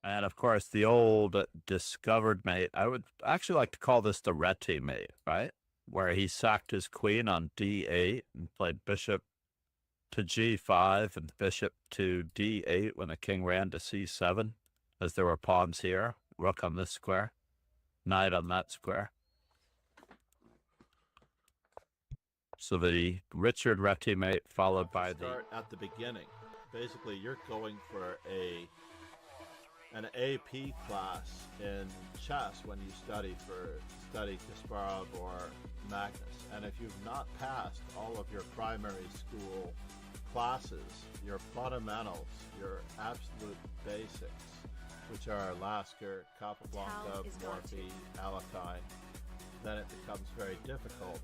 And of course, the old discovered mate, I would actually like to call this the reti mate, right? Where he sacked his queen on d8 and played bishop to g5 and bishop to d8 when the king ran to c7, as there were pawns here, rook on this square, knight on that square. So the Richard reti mate followed by the... Start at the beginning. Basically, you're going for an AP class in chess when you study Kasparov or Magnus. And if you've not passed all of your primary school classes, your fundamentals, your absolute basics, which are Lasker, Capablanca, Morphy, Alekhine, then it becomes very difficult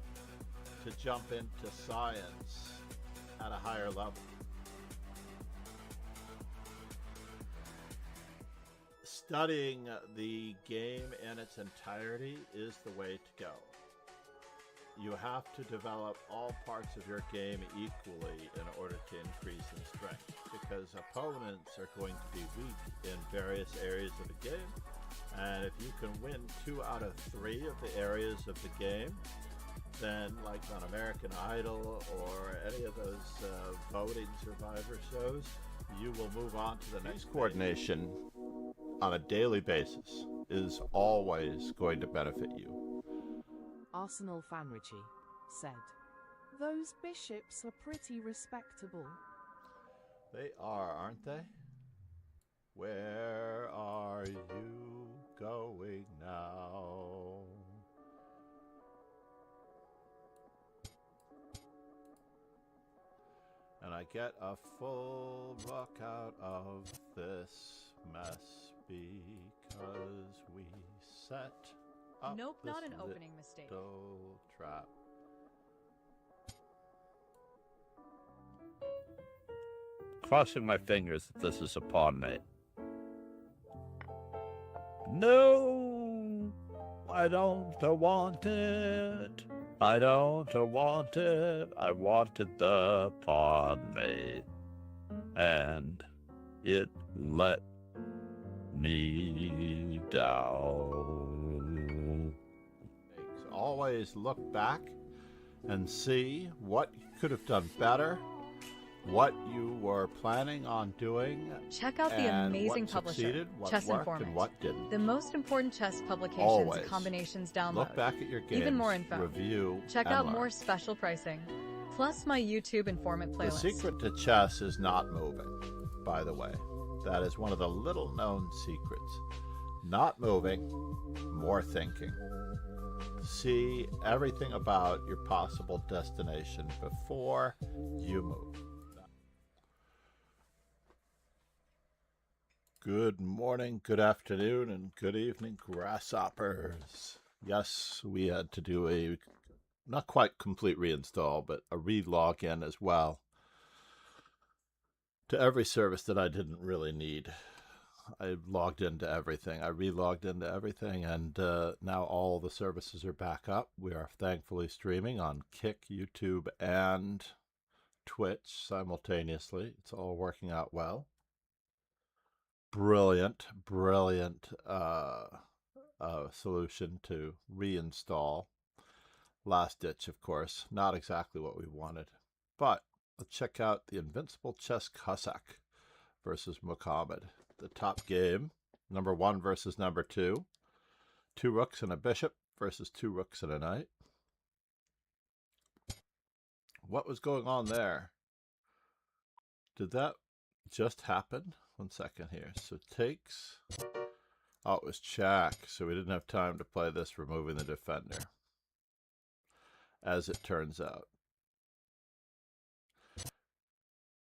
to jump into science at a higher level. Studying the game in its entirety is the way to go. You have to develop all parts of your game equally in order to increase in strength, because opponents are going to be weak in various areas of the game, and if you can win 2 out of 3 of the areas of the game, then like on American Idol or any of those voting survivor shows, you will move on to the next. Coordination on a daily basis is always going to benefit you. Arsenal fan Richie said, "Those bishops are pretty respectable." They are, aren't they? Where are you going now? And I get a full rook out of this mess because we set up Nope, this not an opening mistake. little trap. Crossing my fingers that this is a pawn mate. No, I don't want it. I don't want it. I wanted the pawn mate, and it let me down. Always look back and see what you could have done better, what you were planning on doing. Check out the and amazing what publisher, succeeded, what Chess worked, Informant. and what didn't. The most important chess publications Always and combinations download. Look back at your games, Even more info. review, Check and out learn. more special pricing. Plus my YouTube informant The playlist. secret to chess is not moving, by the way. That is one of the little known secrets. Not moving, more thinking. See everything about your possible destination before you move. Good morning, good afternoon, and good evening, grasshoppers. Yes, we had to do a not quite complete reinstall, but a re-login as well to every service that I didn't really need. I logged into everything. I re-logged into everything, and now all the services are back up. We are thankfully streaming on Kick, YouTube, and Twitch simultaneously. It's all working out well. Brilliant solution to reinstall. Last ditch, of course. Not exactly what we wanted. But let's check out the Invincible Chess Cossack versus Muhammad. The top game, number 1 versus number 2. 2 rooks and a bishop versus 2 rooks and a knight. What was going on there? Did that just happen? 1 second here. So takes. Oh, it was check. So we didn't have time to play this, removing the defender, as it turns out.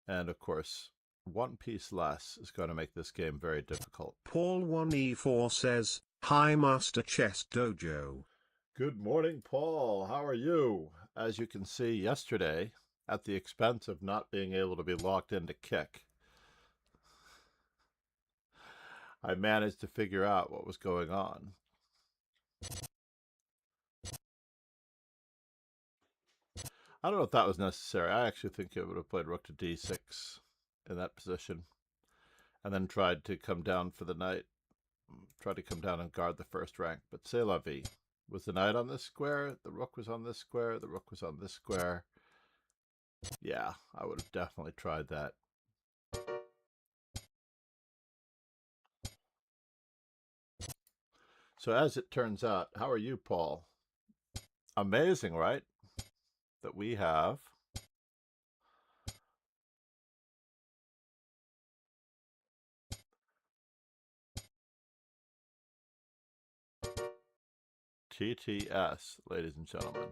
And of course, 1 piece less is going to make this game very difficult. Paul 1E4 says, "Hi Master Chess Dojo." Good morning, Paul. How are you? As you can see, yesterday, at the expense of not being able to be logged into Kick, I managed to figure out what was going on. I don't know if that was necessary. I actually think it would have played rook to d6 in that position. and then tried to come down for the knight. Tried to come down and guard the first rank, but c'est la vie. Was the knight on this square? The rook was on this square. The rook was on this square. Yeah, I would have definitely tried that. So as it turns out, how are you, Paul? Amazing, right? That we have TTS, ladies and gentlemen.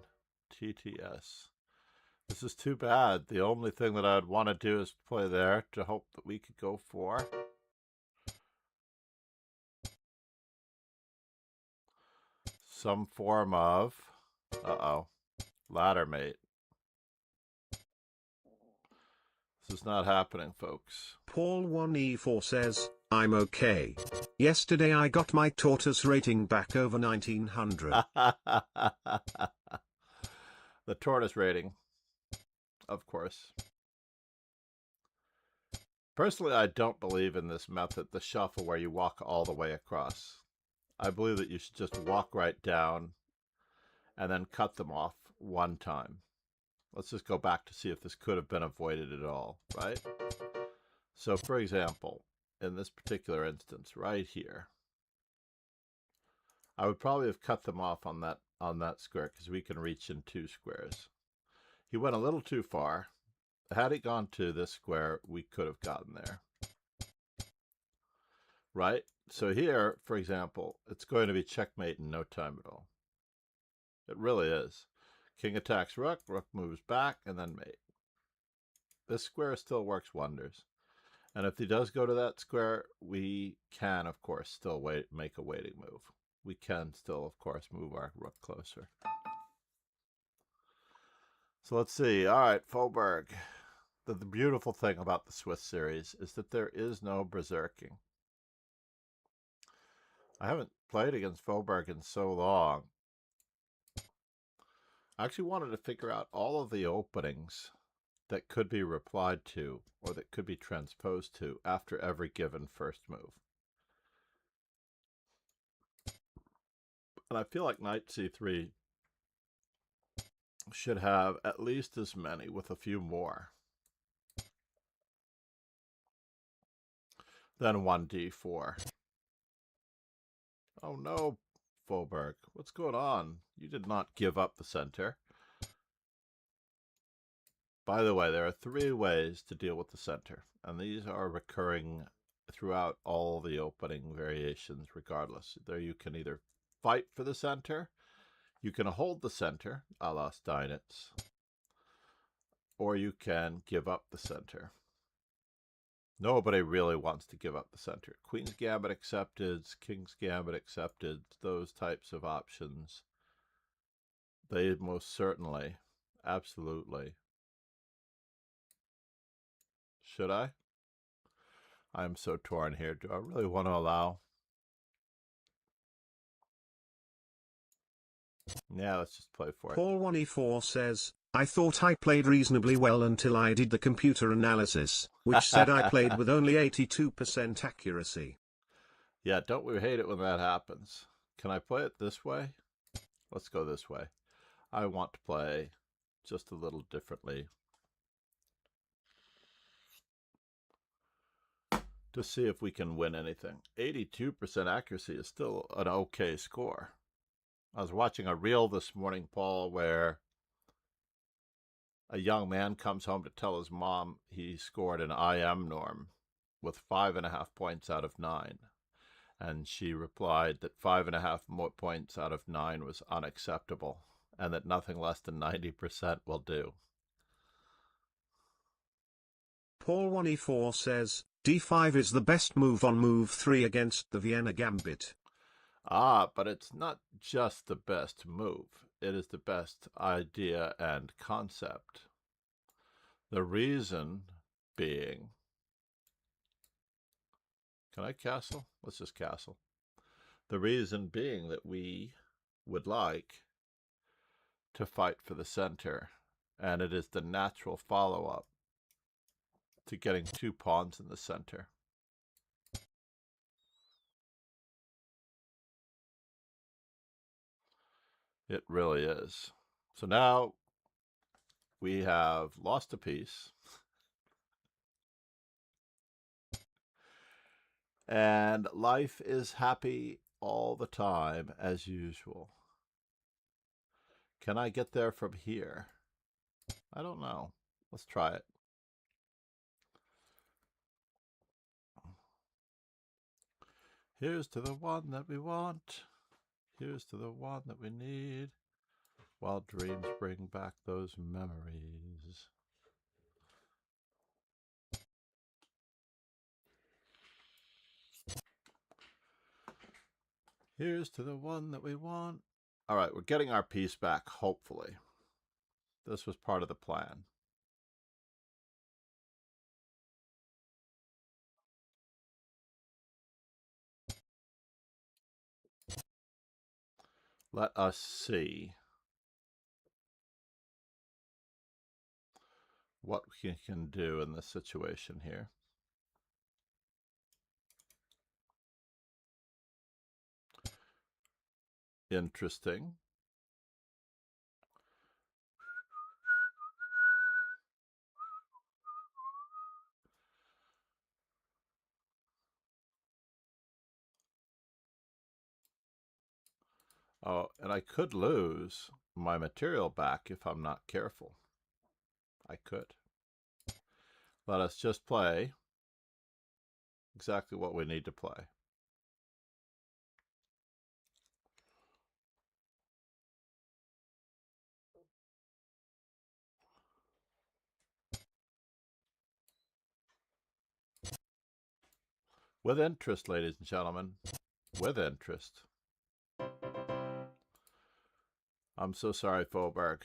TTS. This is too bad. The only thing that I'd want to do is play there to hope that we could go for some form of, ladder mate. This is not happening, folks. Paul 1E4 says, I'm okay. Yesterday I got my tortoise rating back over 1900. The tortoise rating, of course. Personally, I don't believe in this method, the shuffle where you walk all the way across. I believe that you should just walk right down and then cut them off one time. Let's just go back to see if this could have been avoided at all, right? So, for example, in this particular instance, right here, I would probably have cut them off on that square because we can reach in 2 squares. He went a little too far. Had he gone to this square, we could have gotten there. Right? So here, for example, it's going to be checkmate in no time at all. It really is. King attacks rook, rook moves back, and then mate. This square still works wonders. And if he does go to that square, we can, of course, still make a waiting move. We can still, of course, move our rook closer. So let's see. All right, Faubourg. The beautiful thing about the Swiss series is that there is no berserking. I haven't played against Faubourg in so long. I actually wanted to figure out all of the openings that could be replied to or that could be transposed to after every given first move. And I feel like knight c3 should have at least as many, with a few more, than 1d4. Oh no, Faubourg, what's going on? You did not give up the center. By the way, there are 3 ways to deal with the center, and these are recurring throughout all the opening variations regardless. There you can either fight for the center, you can hold the center, a la Steinitz, or you can give up the center. Nobody really wants to give up the center. Queen's Gambit accepted, King's Gambit accepted, those types of options. They most certainly, absolutely. Should I? I'm so torn here. Do I really want to allow? Yeah, let's just play for it. Paul 1E4 says, I thought I played reasonably well until I did the computer analysis, which said I played with only 82% accuracy. Yeah, don't we hate it when that happens? Can I play it this way? Let's go this way. I want to play just a little differently to see if we can win anything. 82% accuracy is still an okay score. I was watching a reel this morning, Paul, where a young man comes home to tell his mom he scored an IM norm with 5.5 points out of 9. And she replied that 5.5 points out of 9 was unacceptable and that nothing less than 90% will do. Paul 1E4 says, D5 is the best move on move 3 against the Vienna Gambit. Ah, but it's not just the best move. It is the best idea and concept. The reason being... Can I castle? Let's just castle. The reason being that we would like to fight for the center, and it is the natural follow-up to getting 2 pawns in the center. It really is. So now we have lost a piece. And life is happy all the time as usual. Can I get there from here? I don't know. Let's try it. Here's to the one that we want. Here's to the one that we need. While dreams bring back those memories. Here's to the one that we want. All right, we're getting our piece back, hopefully. This was part of the plan. Let us see what we can do in this situation here. Interesting. Oh, and I could lose my material back if I'm not careful. I could. Let us just play exactly what we need to play. With interest, ladies and gentlemen. With interest. I'm so sorry, Faubourg.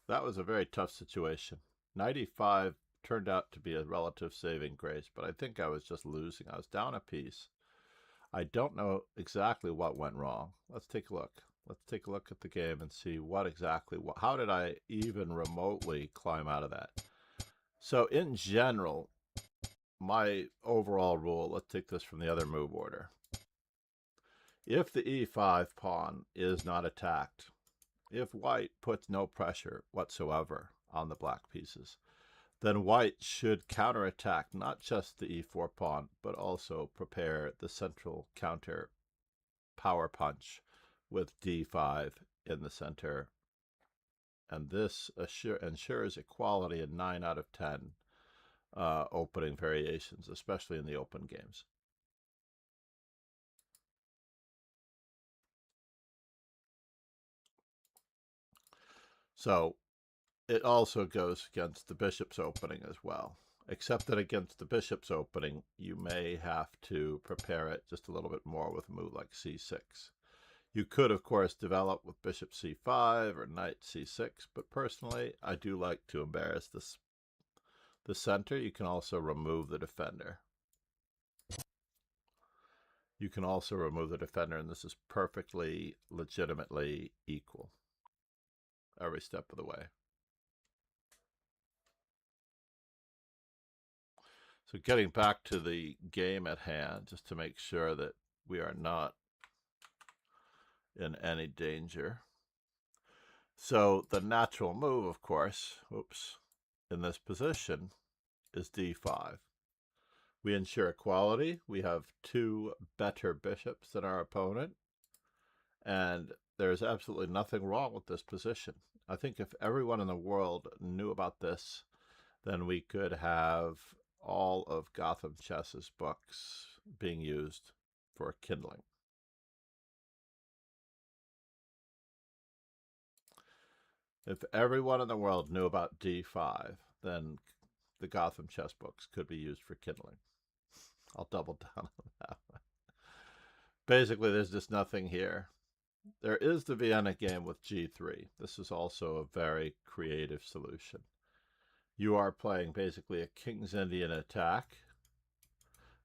That was a very tough situation. 95 turned out to be a relative saving grace, but I think I was just losing. I was down a piece. I don't know exactly what went wrong. Let's take a look. Let's take a look at the game and see what exactly, how did I even remotely climb out of that? So in general, my overall rule, let's take this from the other move order. If the e5 pawn is not attacked, if white puts no pressure whatsoever on the black pieces, then white should counterattack not just the e4 pawn, but also prepare the central counter power punch with d5 in the center. And this ensures equality in 9 out of 10 opening variations, especially in the open games. So it also goes against the bishop's opening as well, except that against the bishop's opening, you may have to prepare it just a little bit more with a move like c6. You could, of course, develop with bishop c5 or knight c6, but personally, I do like to embarrass the center. You can also remove the defender. You can also remove the defender, and this is perfectly legitimately equal every step of the way. So getting back to the game at hand, just to make sure that we are not in any danger. So the natural move, of course, in this position is d5. We ensure equality. We have two better bishops than our opponent. And there's absolutely nothing wrong with this position. I think if everyone in the world knew about this, then we could have all of Gotham Chess's books being used for kindling. If everyone in the world knew about d5, then the Gotham Chess books could be used for kindling. I'll double down on that one. Basically, there's just nothing here. There is the Vienna game with g3. This is also a very creative solution. You are playing basically a King's Indian attack.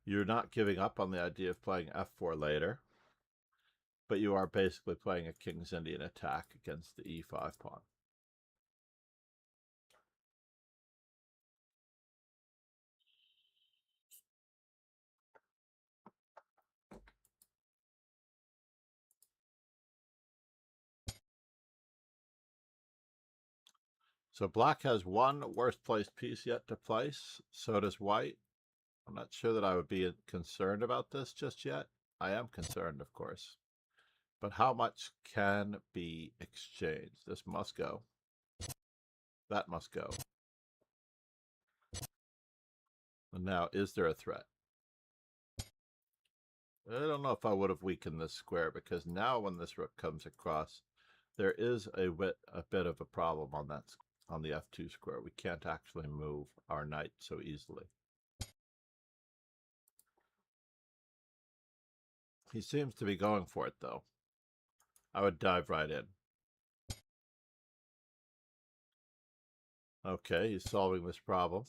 You're not giving up on the idea of playing f4 later, but you are basically playing a King's Indian attack against the e5 pawn. So black has one worst placed piece yet to place. So does white. I'm not sure that I would be concerned about this just yet. I am concerned, of course. But how much can be exchanged? This must go. That must go. And now, is there a threat? I don't know if I would have weakened this square, because now when this rook comes across, there is a bit of a problem on the f2 square. We can't actually move our knight so easily. He seems to be going for it, though. I would dive right in. Okay, he's solving this problem.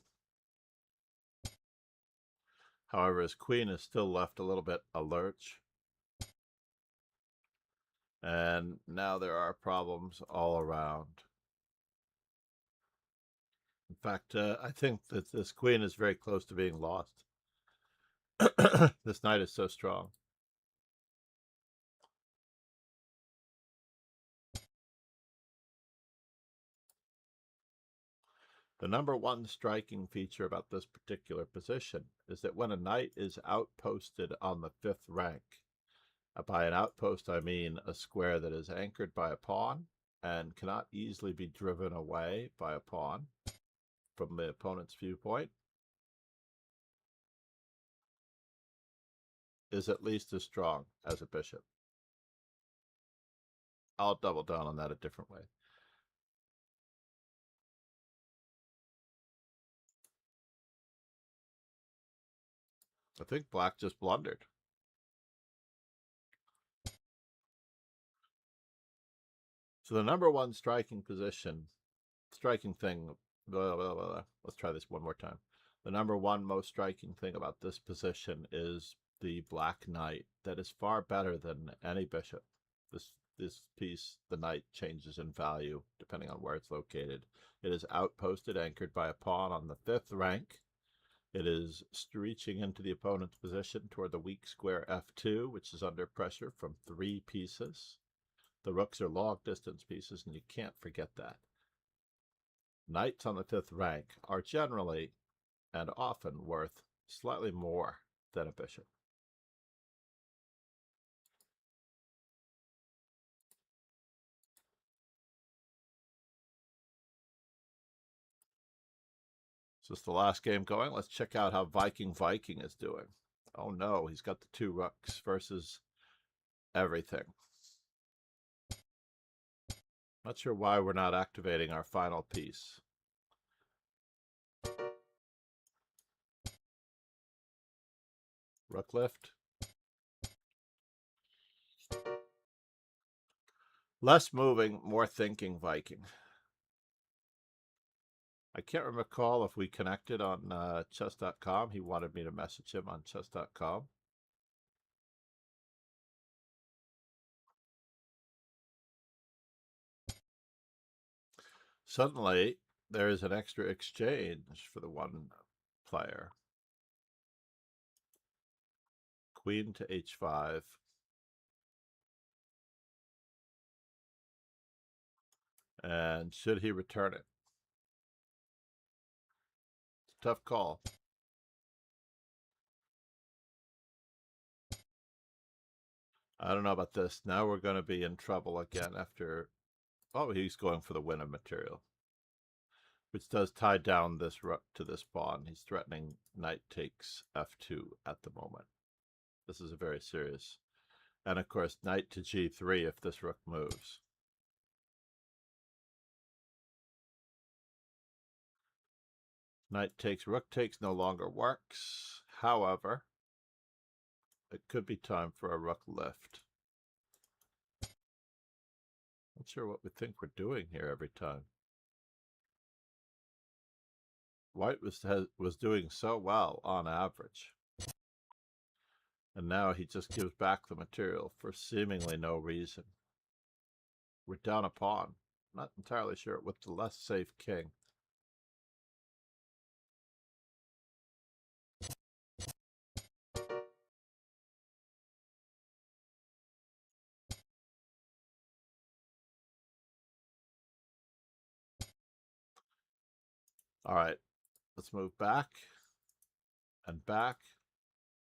However, his queen is still left a little bit alert. And now there are problems all around. In fact, I think that this queen is very close to being lost. This knight is so strong. The number one striking feature about this particular position is that when a knight is outposted on the 5th rank, by an outpost I mean a square that is anchored by a pawn and cannot easily be driven away by a pawn from the opponent's viewpoint, is at least as strong as a bishop. I'll double down on that a different way. I think black just blundered. So the number one striking thing, let's try this one more time. The number one most striking thing about this position is the black knight that is far better than any bishop. This piece, the knight, changes in value depending on where it's located. It is outposted, anchored by a pawn on the 5th rank. It is reaching into the opponent's position toward the weak square f2, which is under pressure from 3 pieces. The rooks are long distance pieces, and you can't forget that. Knights on the 5th rank are generally and often worth slightly more than a bishop. So it's the last game going. Let's check out how Viking is doing. Oh no, he's got the 2 rooks versus everything. Not sure why we're not activating our final piece. Rook lift. Less moving, more thinking Viking. I can't recall if we connected on chess.com. He wanted me to message him on chess.com. Suddenly, there is an extra exchange for the one player. Queen to h5. And should he return it? It's a tough call. I don't know about this. Now we're going to be in trouble again after... Oh, he's going for the win of material, which does tie down this rook to this pawn. He's threatening knight takes f2 at the moment. This is a very serious... And of course, knight to g3 if this rook moves. Knight takes, rook takes no longer works. However, it could be time for a rook lift. Not sure what we think we're doing here every time. White was doing so well on average. And now he just gives back the material for seemingly no reason. We're down a pawn. Not entirely sure with the less safe king. All right, let's move back and back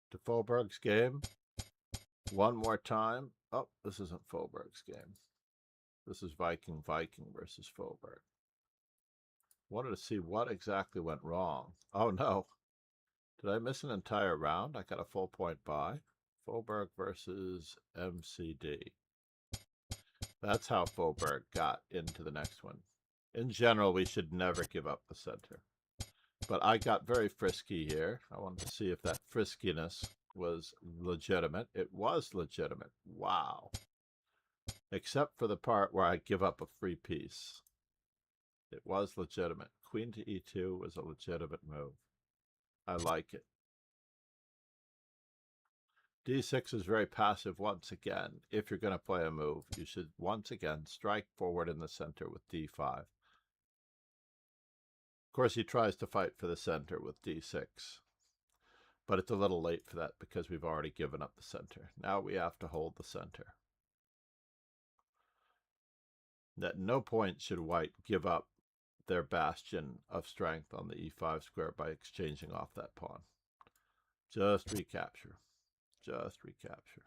to Faubourg's game. One more time. Oh, this isn't Faubourg's game. This is Viking versus Faubourg. Wanted to see what exactly went wrong. Oh no. Did I miss an entire round? I got a full point buy. Faubourg versus MCD. That's how Faubourg got into the next one. In general, we should never give up the center. But I got very frisky here. I wanted to see if that friskiness was legitimate. It was legitimate. Wow. Except for the part where I give up a free piece. It was legitimate. Queen to e2 was a legitimate move. I like it. d6 is very passive once again. If you're going to play a move, you should once again strike forward in the center with d5. Of course, he tries to fight for the center with d6. But it's a little late for that because we've already given up the center. Now we have to hold the center. At no point should white give up their bastion of strength on the e5 square by exchanging off that pawn. Just recapture. Just recapture.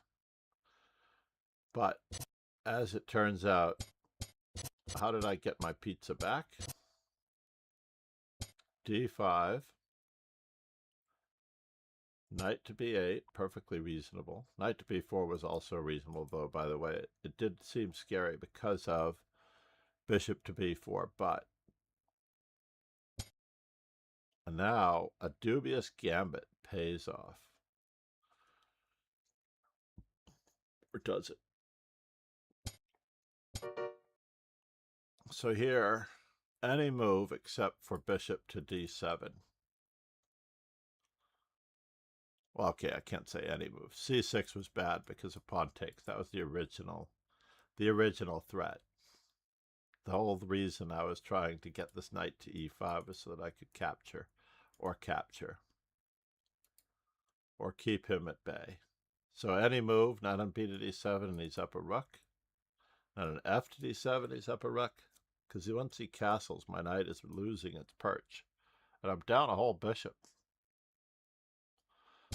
But as it turns out, how did I get my pizza back? d5. Knight to b8, perfectly reasonable. Knight to b4 was also reasonable, though, by the way. It did seem scary because of bishop to b4, but now a dubious gambit pays off. Or does it? So here, any move except for bishop to d7. Well, okay, I can't say any move. c6 was bad because of pawn takes. That was the original threat. The whole reason I was trying to get this knight to e5 was so that I could capture, or keep him at bay. So any move, not on b to d7, and he's up a rook. Not an f to d7, he's up a rook. Because once he castles, my knight is losing its perch. And I'm down a whole bishop.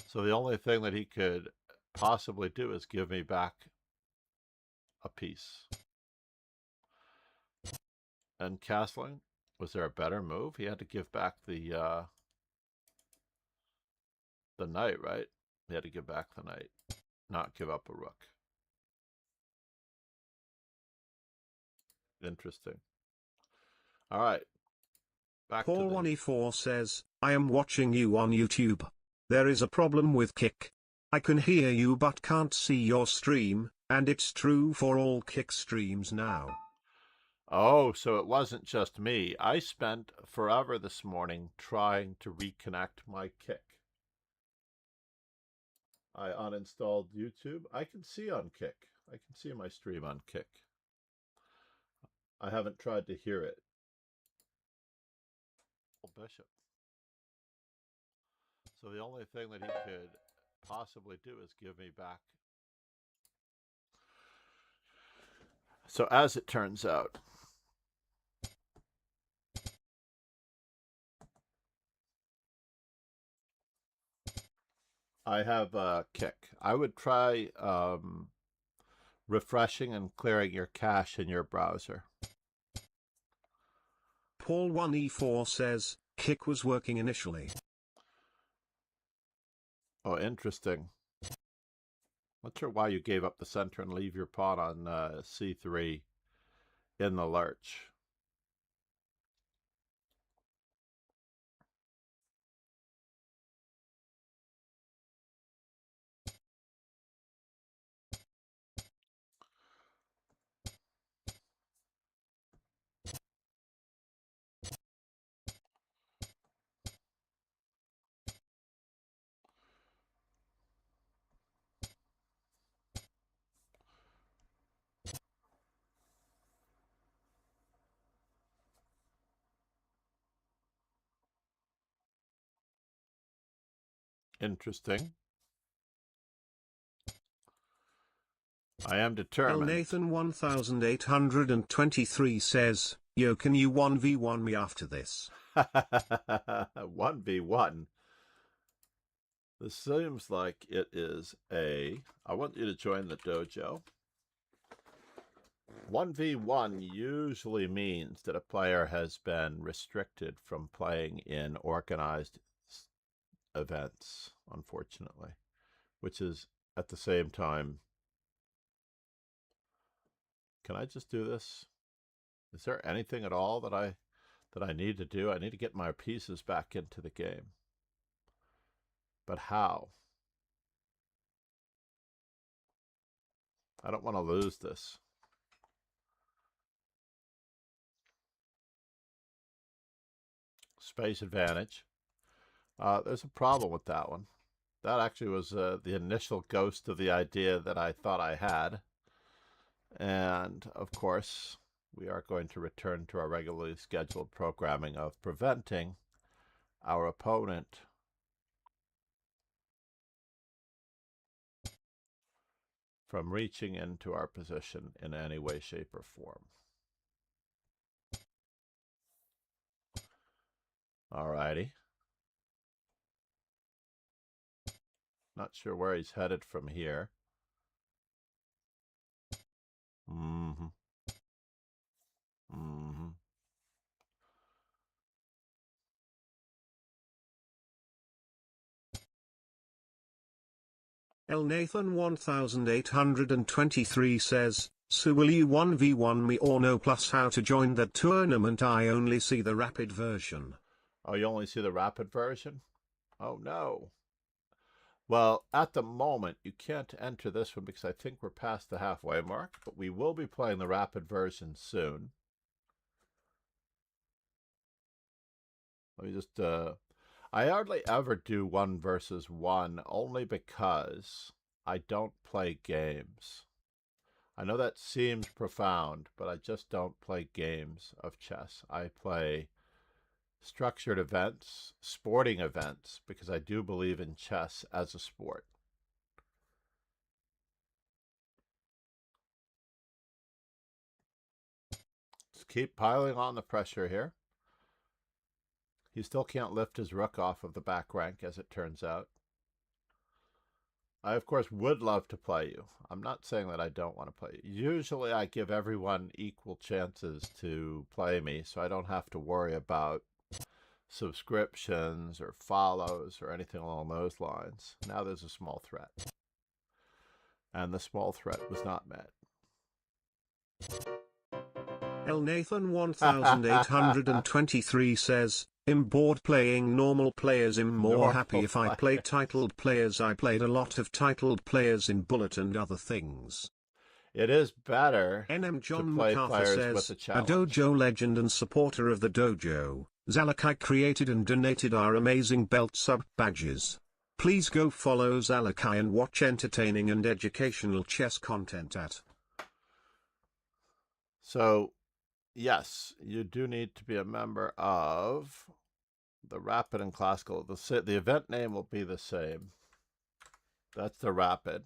So the only thing that he could possibly do is give me back a piece. And castling, was there a better move? He had to give back the knight, right? He had to give back the knight, not give up a rook. Interesting. All right. Back Paul to 1E4 says, I am watching you on YouTube. There is a problem with Kick. I can hear you but can't see your stream, and it's true for all Kick streams now. Oh, so it wasn't just me. I spent forever this morning trying to reconnect my Kick. I uninstalled YouTube. I can see on Kick. I can see my stream on Kick. I haven't tried to hear it. Bishop. So the only thing that he could possibly do is give me back. So as it turns out, I have a Kick. I would try refreshing and clearing your cache in your browser. Paul 1E4 says, Kick was working initially. Oh, interesting. Not sure why you gave up the center and leave your pawn on c3 in the lurch. Interesting. I am determined. Nathan 1823 says, Yo, can you 1v1 me after this? 1v1. This seems like it is I want you to join the dojo. 1v1 usually means that a player has been restricted from playing in organized events, unfortunately, which is at the same time. Can I just do this? Is there anything at all that I need to do? I need to get my pieces back into the game. But how? I don't want to lose this. Space advantage. There's a problem with that one. That actually was the initial ghost of the idea that I thought I had. And, of course, we are going to return to our regularly scheduled programming of preventing our opponent from reaching into our position in any way, shape, or form. Alrighty. Not sure where he's headed from here. El Nathan 1823 says, so will you 1v1 me or no, plus how to join that tournament? I only see the rapid version. Oh, you only see the rapid version? Oh, no. Well, at the moment, you can't enter this one because I think we're past the halfway mark, but we will be playing the rapid version soon. Let me just, I hardly ever do 1 versus 1 only because I don't play games. I know that seems profound, but I just don't play games of chess. I play structured events, sporting events, because I do believe in chess as a sport. Just keep piling on the pressure here. He still can't lift his rook off of the back rank, as it turns out. I, of course, would love to play you. I'm not saying that I don't want to play you. Usually I give everyone equal chances to play me, so I don't have to worry about subscriptions or follows or anything along those lines. Now there's a small threat. And the small threat was not met. El Nathan 1823 says, I'm bored playing normal players. I'm more happy if I play titled players. I played a lot of titled players in Bullet and other things. It is better NM John to play MacArthur players says, with a a challenge. dojo legend and supporter of the dojo, Zalakai created and donated our amazing belt sub badges. Please go follow Zalakai and watch entertaining and educational chess content at. So, yes, you do need to be a member of the Rapid and Classical. The event name will be the same. That's the Rapid.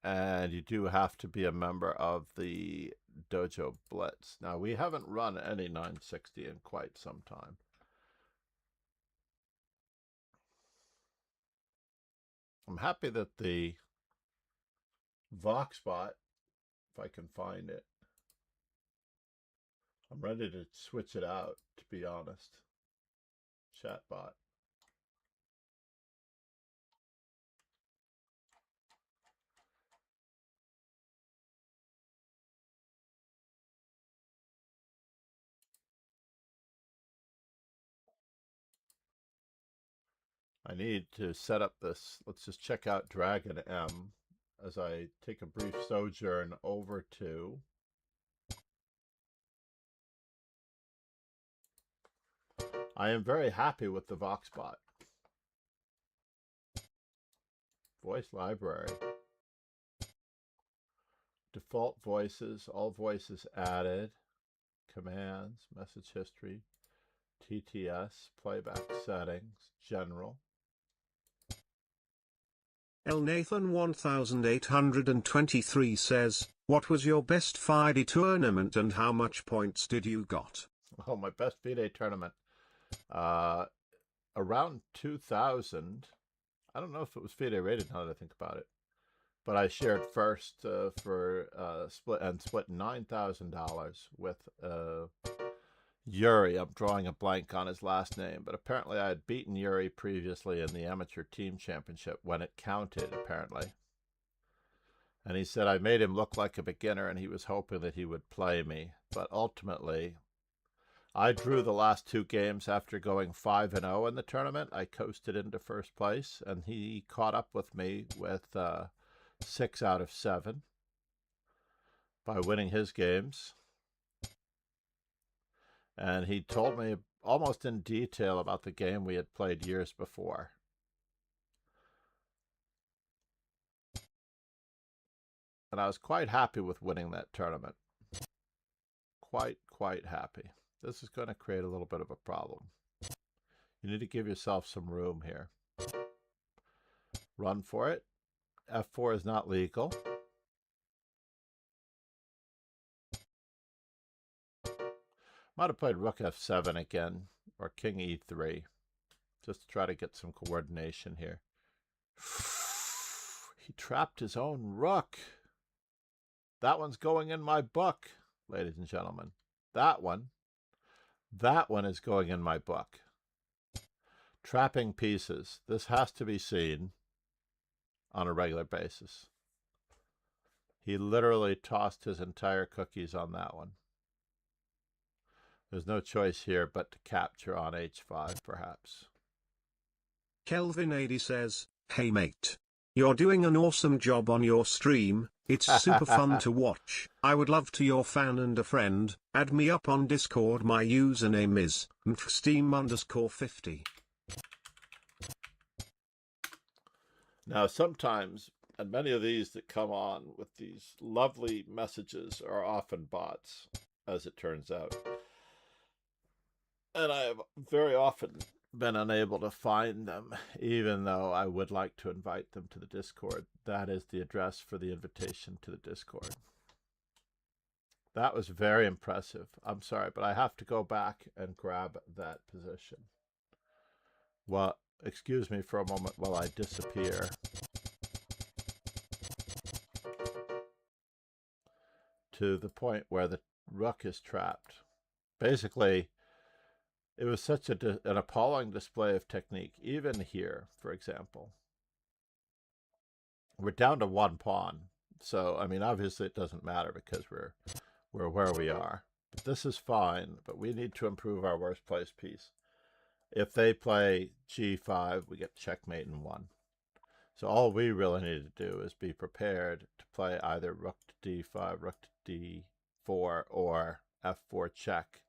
And you do have to be a member of the Dojo Blitz. Now, we haven't run any 960 in quite some time. I'm happy that the Voxbot, if I can find it, I'm ready to switch it out, to be honest. Chatbot. I need to set up this. Let's just check out Dragon M as I take a brief sojourn over to I am very happy with the Voxbot. Voice library. Default voices, all voices added, commands, message history, TTS, playback settings, general. El Nathan 1823 says, what was your best FIDE tournament and how much points did you got? Oh, my best FIDE tournament. Around 2000, I don't know if it was FIDE rated now that I think about it, but I shared first for split $9,000 with Yuri. I'm drawing a blank on his last name, but apparently I had beaten Yuri previously in the amateur team championship when it counted, apparently. And he said I made him look like a beginner and he was hoping that he would play me. But ultimately, I drew the last two games after going 5-0 in the tournament. I coasted into first place, and he caught up with me with 6 out of 7 by winning his games. And he told me almost in detail about the game we had played years before. And I was quite happy with winning that tournament. Quite happy. This is going to create a little bit of a problem. You need to give yourself some room here. Run for it. F4 is not legal. Might have played rook f7 again, or king e3, just to try to get some coordination here. He trapped his own rook. That one's going in my book, ladies and gentlemen. That one is going in my book. Trapping pieces. This has to be seen on a regular basis. He literally tossed his entire cookies on that one. There's no choice here but to capture on h5, perhaps. Kelvin AD says, "Hey mate. You're doing an awesome job on your stream. It's super fun to watch. I would love to your fan and a friend. Add me up on Discord. My username is mfsteam_50. Now, sometimes, and many of these that come on with these lovely messages are often bots, as it turns out. And I have very often been unable to find them, even though I would like to invite them to the Discord. That is the address for the invitation to the Discord. That was very impressive. I'm sorry, but I have to go back and grab that position. Well, excuse me for a moment while I disappear. To the point where the rook is trapped. Basically, it was such an appalling display of technique. Even here, for example, we're down to one pawn. So, I mean, obviously it doesn't matter because we're where we are. But this is fine, but we need to improve our worst place piece. If they play g5, we get checkmate in 1. So all we really need to do is be prepared to play either rook to d5, rook to d4, or f4 check,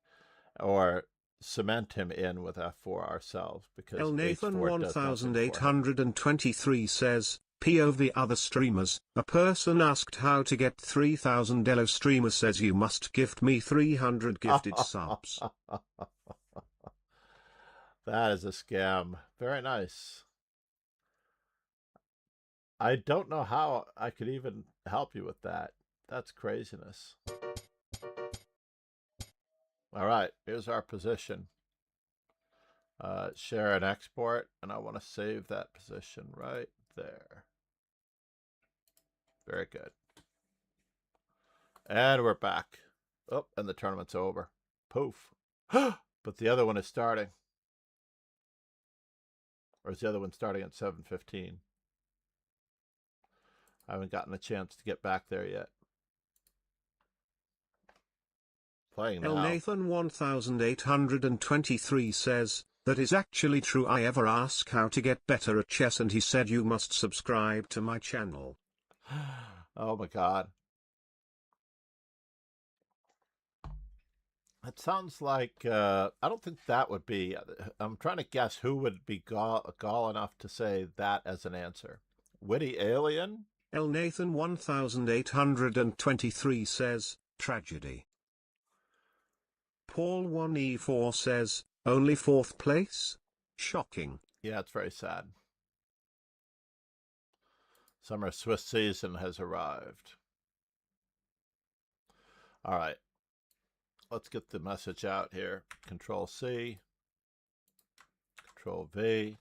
or cement him in with f4 ourselves, because El Nathan h4 does nothing for him. 1823 says, POV other streamers. A person asked how to get 3000 Elo. Streamer says you must gift me 300 gifted subs. That is a scam. Very nice. I don't know how I could even help you with that. That's craziness. All right, here's our position. Share and export, and I want to save that position right there. Very good. And we're back. Oh, and the tournament's over. Poof. But the other one is starting. Or is the other one starting at 7:15? I haven't gotten a chance to get back there yet. Playing now. El Nathan 1823 says, that is actually true. I ever ask how to get better at chess and he said you must subscribe to my channel. Oh my God. It sounds like, I don't think that would be, I'm trying to guess who would be gall enough to say that as an answer. Witty Alien? El Nathan 1823 says, tragedy. Paul 1E4 says, only 4th place? Shocking. Yeah, it's very sad. Summer Swiss season has arrived. All right. Let's get the message out here. Control C. Control V.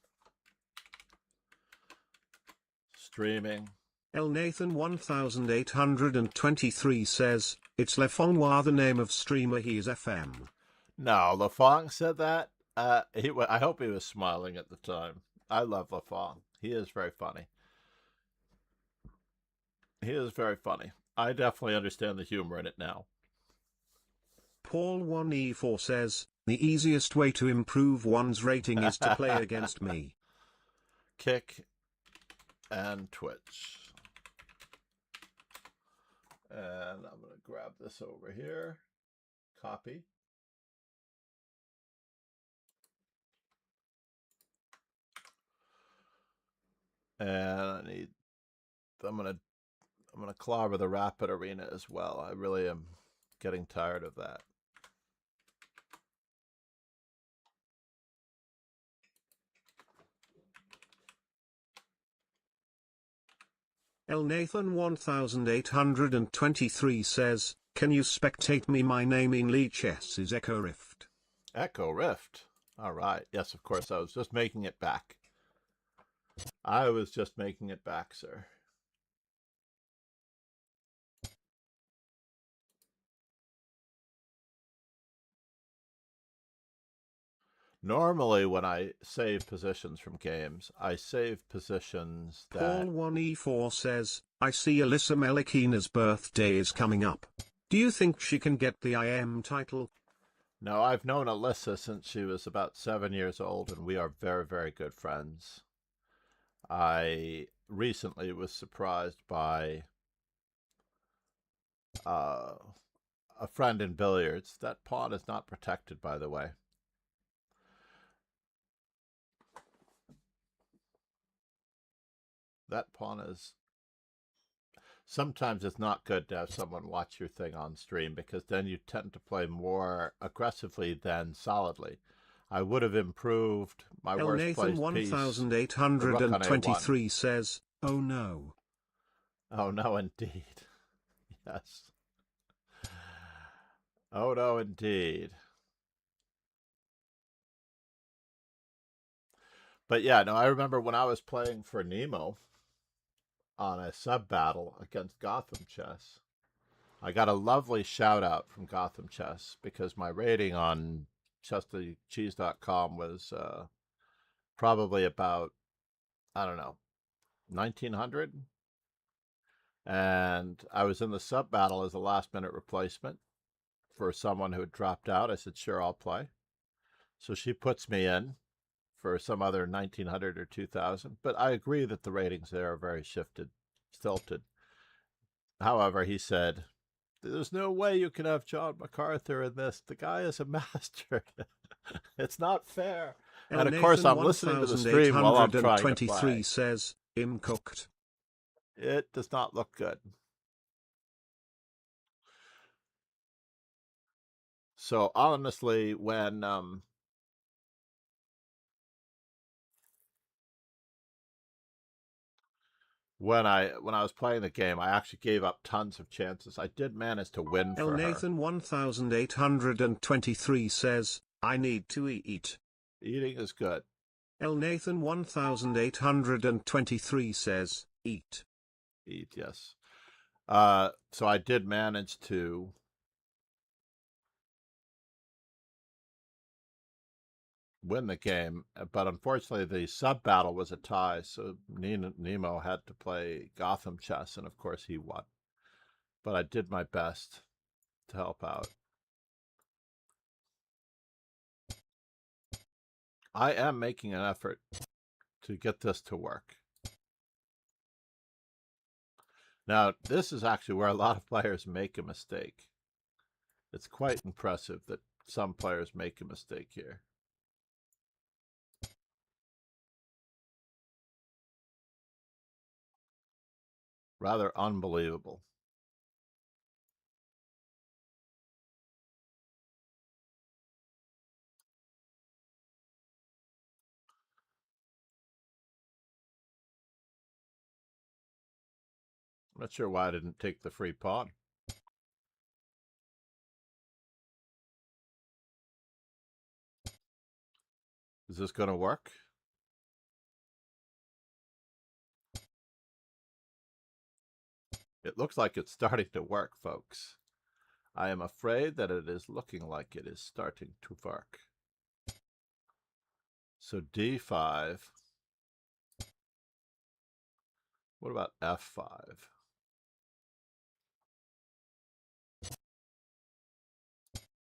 Streaming. El Nathan 1823 says, it's Lefongwa, the name of streamer, he is FM. No, Lafong said that. I hope he was smiling at the time. I love Lafong. He is very funny. He is very funny. I definitely understand the humor in it now. Paul 1E4 says, the easiest way to improve one's rating is to play against me. Kick and Twitch. And I'm going to grab this over here. Copy. And I'm gonna clobber the Rapid Arena as well. I really am getting tired of that. El Nathan 1823 says, can you spectate me? My name in Lee Chess is Echo Rift. Echo Rift. All right. Yes, of course. I was just making it back. I was just making it back, sir. Normally, when I save positions from games, I save positions that... Paul 1E4 says, I see Alyssa Melikina's birthday is coming up. Do you think she can get the IM title? No, I've known Alyssa since she was about 7 years old, and we are very, very good friends. I recently was surprised by a friend in billiards. That pawn is not protected, by the way. That pawn is... Sometimes it's not good to have someone watch your thing on stream, because then you tend to play more aggressively than solidly. I would have improved my El worst Nathan placed piece. 1823 says, oh no. Oh no, indeed. Yes. Oh no, indeed. But yeah, no, I remember when I was playing for Nemo on a sub battle against Gotham Chess, I got a lovely shout out from Gotham Chess because my rating on chess2cheese.com was probably about, I don't know, 1900. And I was in the sub battle as a last minute replacement for someone who had dropped out. I said, sure, I'll play. So she puts me in for some other 1900 or 2000. But I agree that the ratings there are very stilted. However, he said, there's no way you can have John MacArthur in this. The guy is a master. It's not fair. El And of course, Nathan I'm listening to the stream while I'm trying to play. Says, cooked. It does not look good. So honestly, when I was playing the game, I actually gave up tons of chances. I did manage to win for El Nathan 1823 says, I need to eat. Eating is good. El Nathan 1823 says, eat. Eat, yes. So I did manage to win the game, but unfortunately the sub battle was a tie, so Nemo had to play Gotham Chess, and of course he won. But I did my best to help out. I am making an effort to get this to work. Now, this is actually where a lot of players make a mistake. It's quite impressive that some players make a mistake here. Rather unbelievable. I'm not sure why I didn't take the free pawn. Is this going to work? It looks like it's starting to work, folks. I am afraid that it is looking like it is starting to work. So d5. What about f5?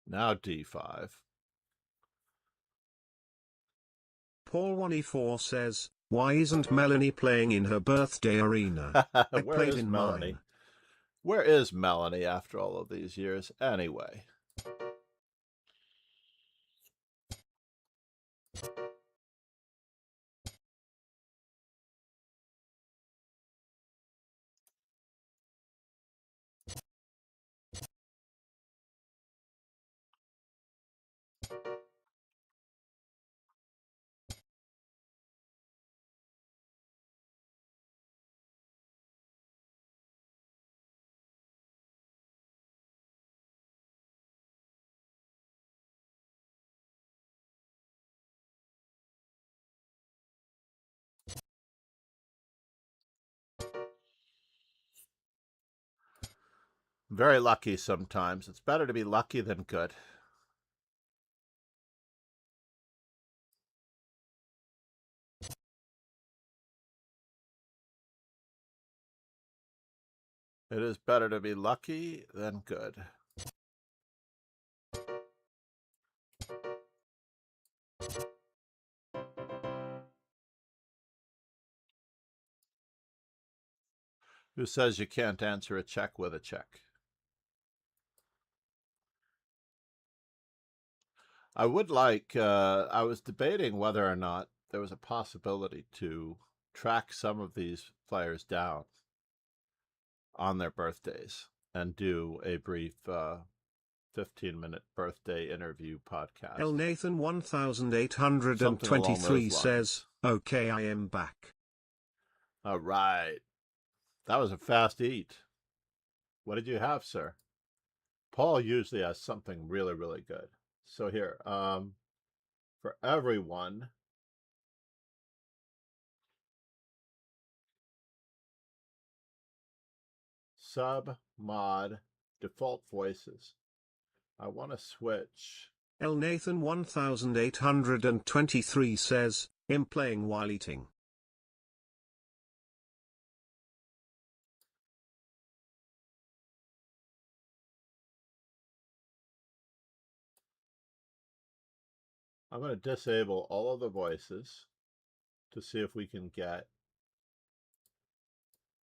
Now d5. Paul1E4 says, why isn't Melanie playing in her birthday arena? I Where played is in Melanie? mine. Where is Melanie after all of these years anyway? Very lucky sometimes. It's better to be lucky than good. It is better to be lucky than good. Who says you can't answer a check with a check? I would like, I was debating whether or not there was a possibility to track some of these players down on their birthdays and do a brief 15-minute birthday interview podcast. El Nathan Something along 1823 those says, okay, I am back. All right. That was a fast eat. What did you have, sir? Paul usually has something really, really good. So here, for everyone, sub, mod, default voices. I want to switch. El Nathan 1823 says, I'm playing while eating. I'm going to disable all of the voices to see if we can get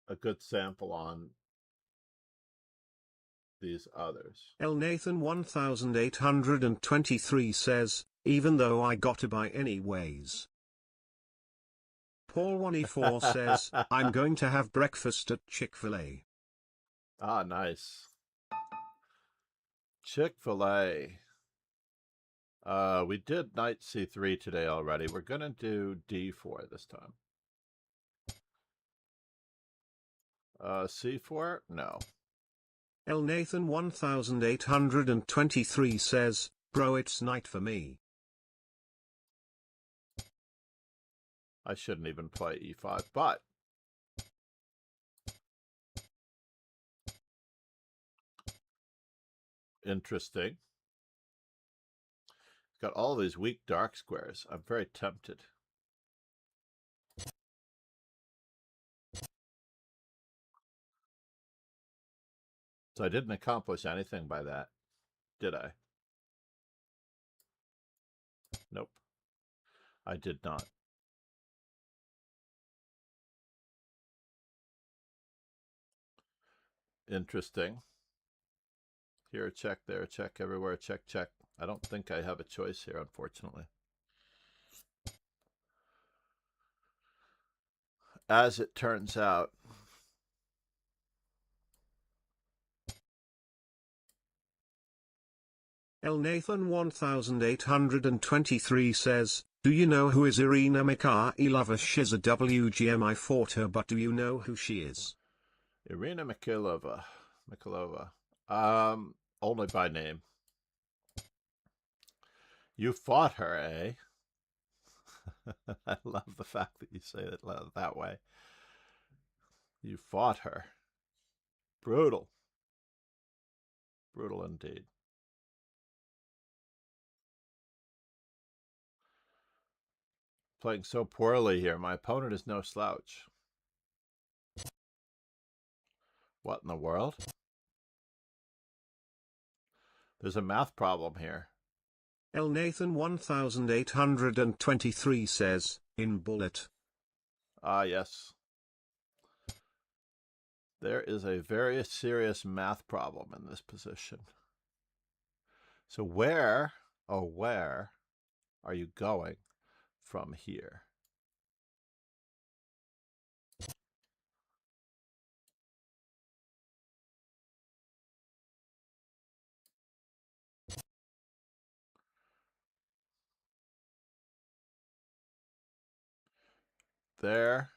a good sample on these others. El Nathan 1823 says, even though I gotta buy anyways. Paul1E4 says, I'm going to have breakfast at Chick-fil-A. Ah, nice. Chick-fil-A. We did knight c3 today already. We're going to do d4 this time. c4? No. El Nathan 1823 says, bro, it's night for me. I shouldn't even play e5, but interesting. Got all these weak dark squares. I'm very tempted. So I didn't accomplish anything by that, did I? Nope. I did not. Interesting. Here a check, there a check, everywhere a check, check. I don't think I have a choice here, unfortunately. As it turns out, El Nathan 1823 says, do you know who is Irina Mikhailova? She's a WGM. I fought her, but do you know who she is? Irina Mikhailova. Only by name. You fought her, eh? I love the fact that you say it that way. You fought her. Brutal. Brutal indeed. Playing so poorly here. My opponent is no slouch. What in the world? There's a math problem here. El Nathan 1823 says, in bullet. Ah, yes. There is a very serious math problem in this position. So where, oh, where are you going from here? There.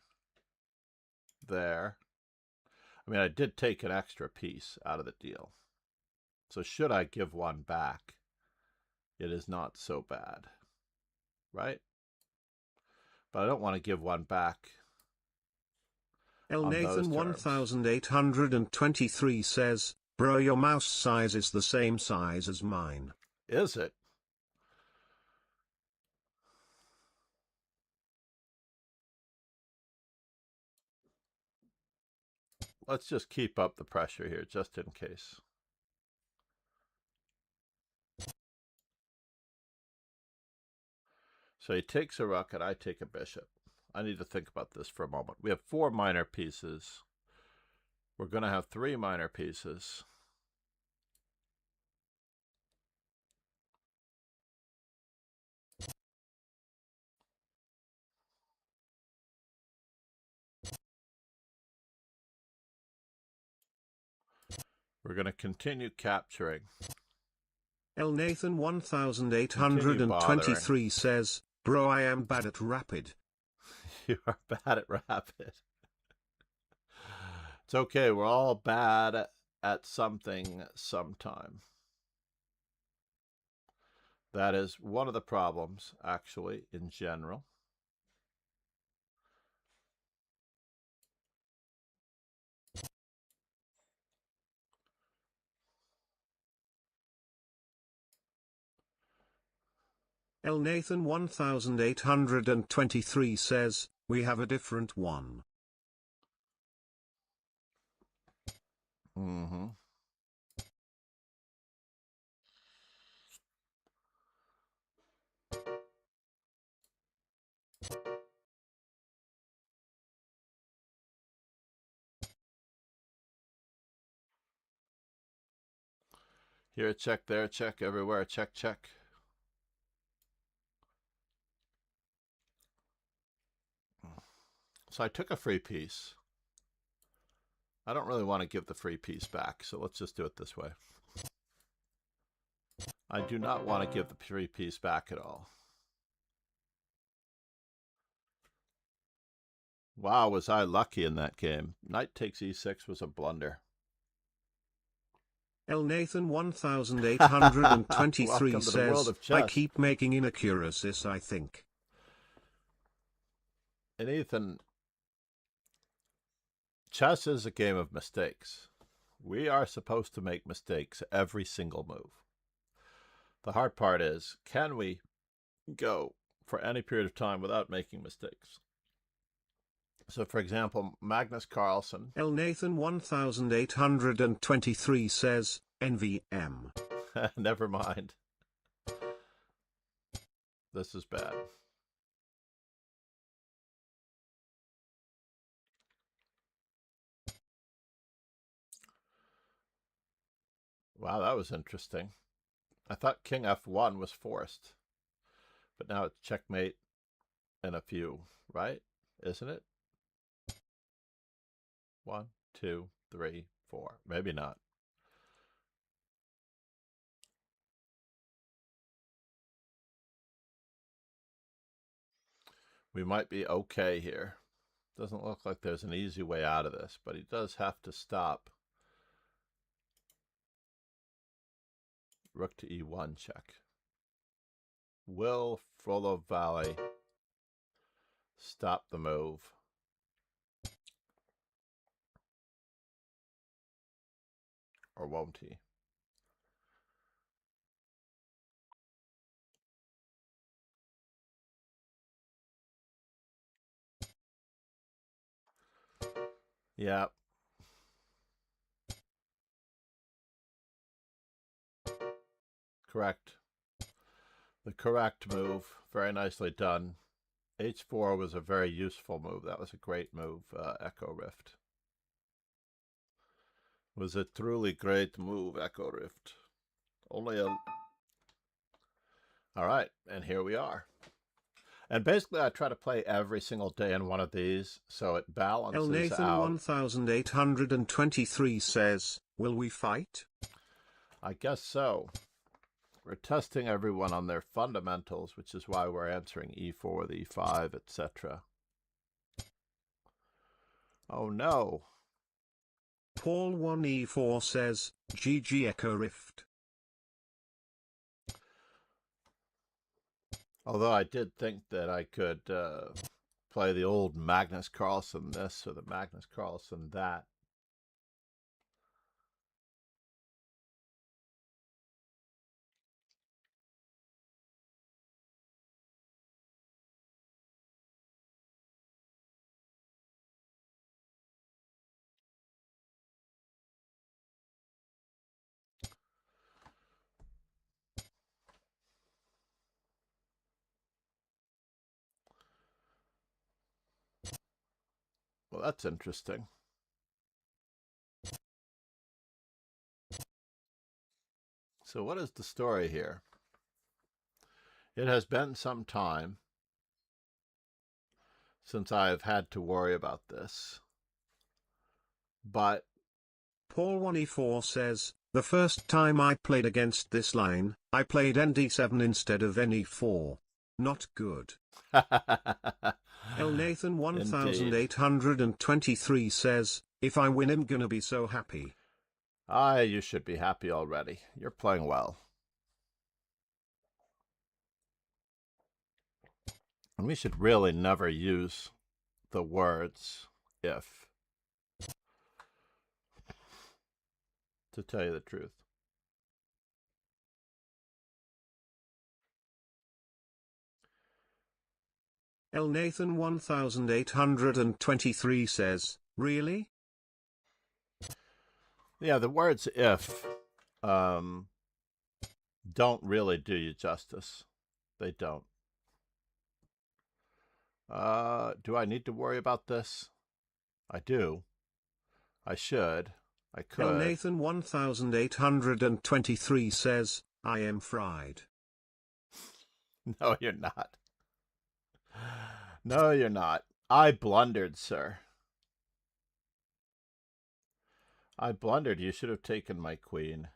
I mean, I did take an extra piece out of the deal. So should I give one back? It is not so bad, right? But I don't want to give one back. El Nathan 1823 says, bro, your mouse size is the same size as mine. Is it? Let's just keep up the pressure here, just in case. So he takes a rook and I take a bishop. I need to think about this for a moment. We have 4 minor pieces. We're going to have 3 minor pieces. We're going to continue capturing. El Nathan 1823 says, bro, I am bad at rapid. You are bad at rapid. It's okay, we're all bad at something sometime. That is one of the problems, actually, in general. El Nathan 1823 says, we have a different one. Mm-hmm. Here a check, there a check, everywhere a check, check. So I took a free piece. I don't really want to give the free piece back, so let's just do it this way. I do not want to give the free piece back at all. Wow, was I lucky in that game. Knight takes e6 was a blunder. El Nathan 1823 says, I keep making inaccuracies, I think. And Ethan, chess is a game of mistakes. We are supposed to make mistakes every single move. The hard part is, can we go for any period of time without making mistakes? So, for example, Magnus Carlsen. El Nathan 1823 says, NVM. Never mind. This is bad. Wow, that was interesting. I thought King F1 was forced. But now it's checkmate and a few, right? Isn't it? 1, 2, 3, 4. Maybe not. We might be okay here. Doesn't look like there's an easy way out of this, but he does have to stop. Rook to e1 check. Will Frollo Valley stop the move. Or won't he? Yeah. Correct. The correct move. Very nicely done. H4 was a very useful move. That was a great move, Echo Rift. Was a truly great move, Echo Rift. Only a... All right, and here we are. And basically, I try to play every single day in one of these, so it balances Nathan out. 1823 says, will we fight? I guess so. We're testing everyone on their fundamentals, which is why we're answering E4 with E5, etc. Oh no. Paul 1E4 says, GG Echo Rift. Although I did think that I could play the old Magnus Carlsen this or the Magnus Carlsen that. Well, that's interesting. So what is the story here? It has been some time since I have had to worry about this. But Paul 1E4 says, the first time I played against this line, I played ND7 instead of NE4. Not good. Nathan 1823 says, if I win I'm gonna be so happy. You should be happy already. You're playing well. And we should really never use the words if, to tell you the truth. Nathan 1823 says, really? Yeah, the words if don't really do you justice. They don't. Do I need to worry about this? I do. I should. I could. Nathan 1823 says, I am fried. No, you're not. No, you're not. I blundered, sir. I blundered. You should have taken my queen.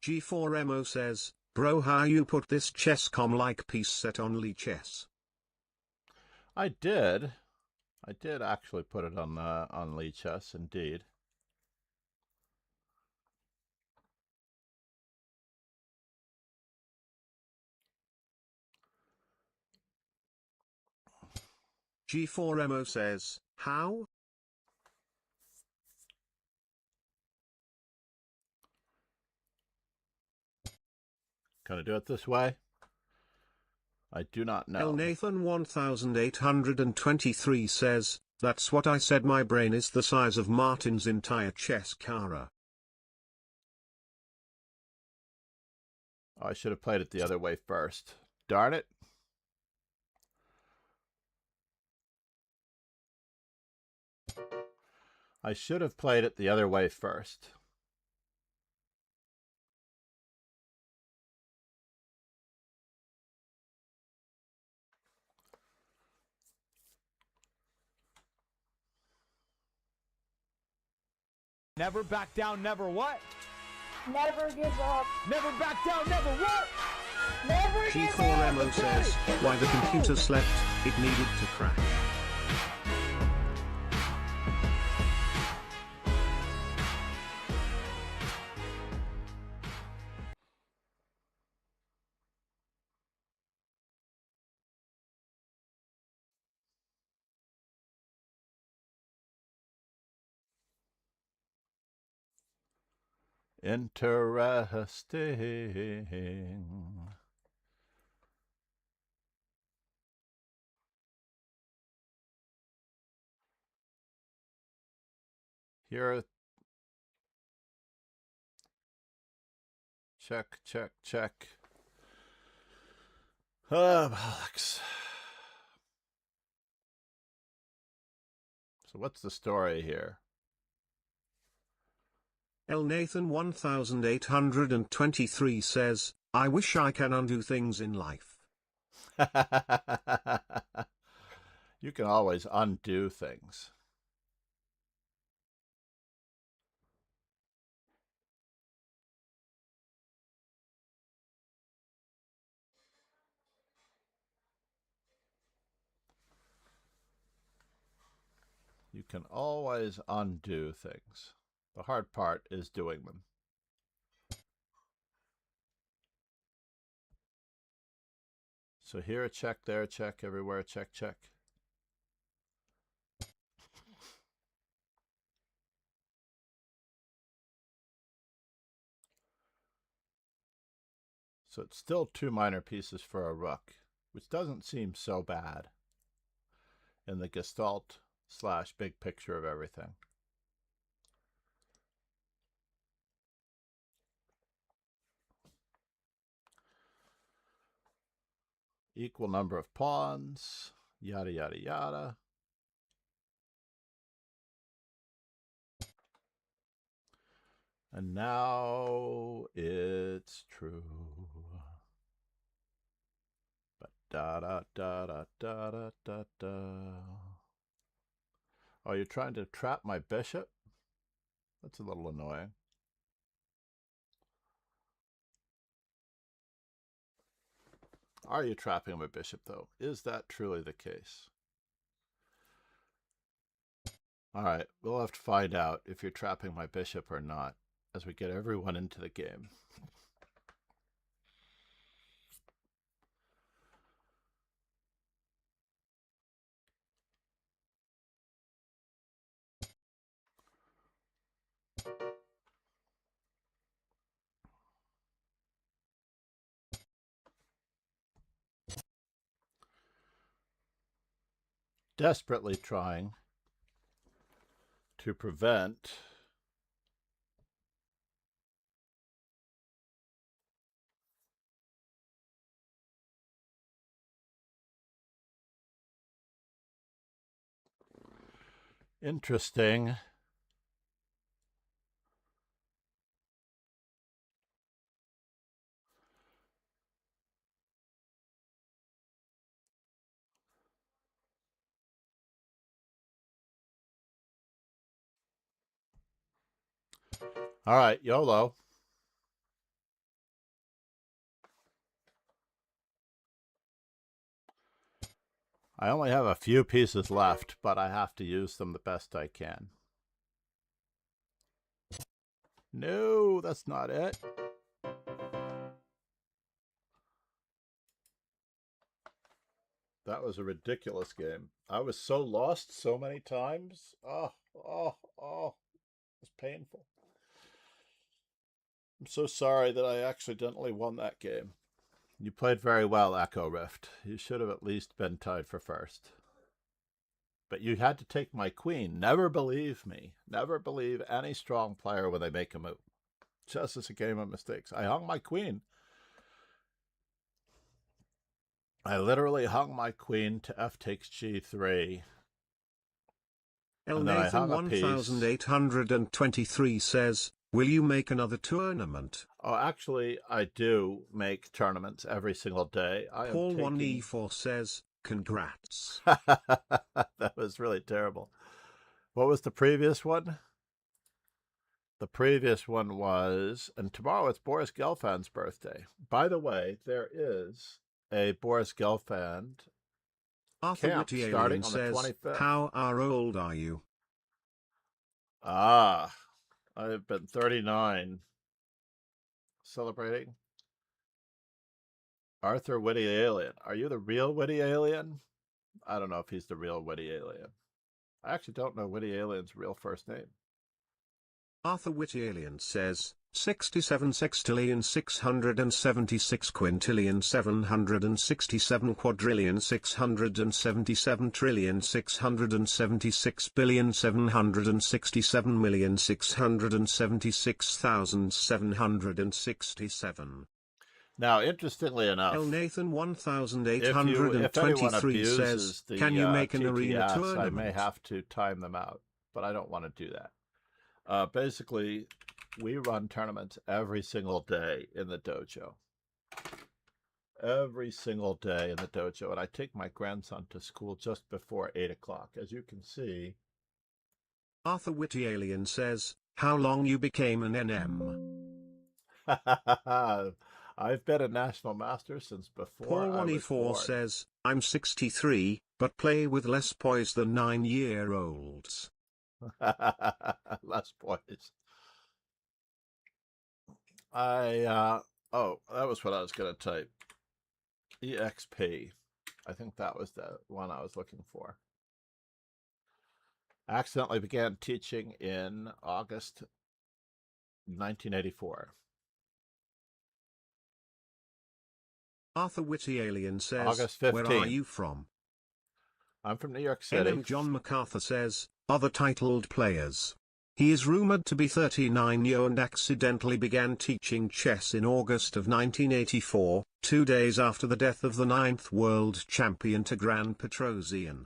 G4MO says, bro, how you put this chess.com-like piece set on Lee Chess? I did. I did actually put it on Lee Chess, indeed. G4MO says, how? Can I do it this way? I do not know. Nathan 1823 says, that's what I said, my brain is the size of Martin's entire chess cara. I should have played it the other way first. Darn it. I should have played it the other way first. Never back down, never what? Never give up. Never back down, never what? Never give up. G4MO says, why the computer slept, it needed to crash. Interesting. Here. Check, check, check. Alex. So what's the story here? El Nathan 1823 says, I wish I can undo things in life. You can always undo things. You can always undo things. The hard part is doing them. So here a check, there a check, everywhere a check, check. So it's still two minor pieces for a rook, which doesn't seem so bad in the gestalt / big picture of everything. Equal number of pawns, yada, yada, yada. And now it's true. But da da da da da da da da. Oh, you're trying to trap my bishop? That's a little annoying. Are you trapping my bishop, though? Is that truly the case? All right, we'll have to find out if you're trapping my bishop or not as we get everyone into the game. Desperately trying to prevent interesting. All right, YOLO. I only have a few pieces left, but I have to use them the best I can. No, that's not it. That was a ridiculous game. I was so lost so many times. Oh, it was painful. I'm so sorry that I accidentally won that game. You played very well, Echo Rift. You should have at least been tied for first. But you had to take my queen. Never believe me. Never believe any strong player when they make a move. Chess is a game of mistakes. I hung my queen. I literally hung my queen to f takes g3. El Nathan 1823 says, will you make another tournament? Oh, actually, I do make tournaments every single day. Paul 1E4 says, congrats. That was really terrible. What was the previous one? The previous one was, and tomorrow it's Boris Gelfand's birthday. By the way, there is a Boris Gelfand Arthur camp Witty starting Alien on the says, 25th. how old are you? Ah, I've been 39. Celebrating. Arthur Witty Alien. Are you the real Witty Alien? I don't know if he's the real Witty Alien. I actually don't know Witty Alien's real first name. Arthur Witty Alien says, 67 sextillion 676 quintillion 767 quadrillion 677 trillion 676 billion 767 million 676,767. Now, interestingly enough, El Nathan if anyone 1823 says, abuses the can you make an arena TTS, tournament? I may have to time them out, but I don't want to do that. Basically, we run tournaments every single day in the dojo. Every single day in the dojo. And I take my grandson to school just before 8 o'clock. As you can see. Arthur Witty Alien says, how long you became an NM? I've been a national master since before Paul I was 1E4 born. says, I'm 63, but play with less poise than 9-year-olds. Less poise. Oh, that was what I was going to type. EXP. I think that was the one I was looking for. Accidentally began teaching in August 1984. Arthur Witty Alien says, August 15th. where are you from? I'm from New York City. NM John MacArthur says, other titled players. He is rumored to be 39 years and accidentally began teaching chess in August of 1984, 2 days after the death of the 9th world champion Tigran Petrosian.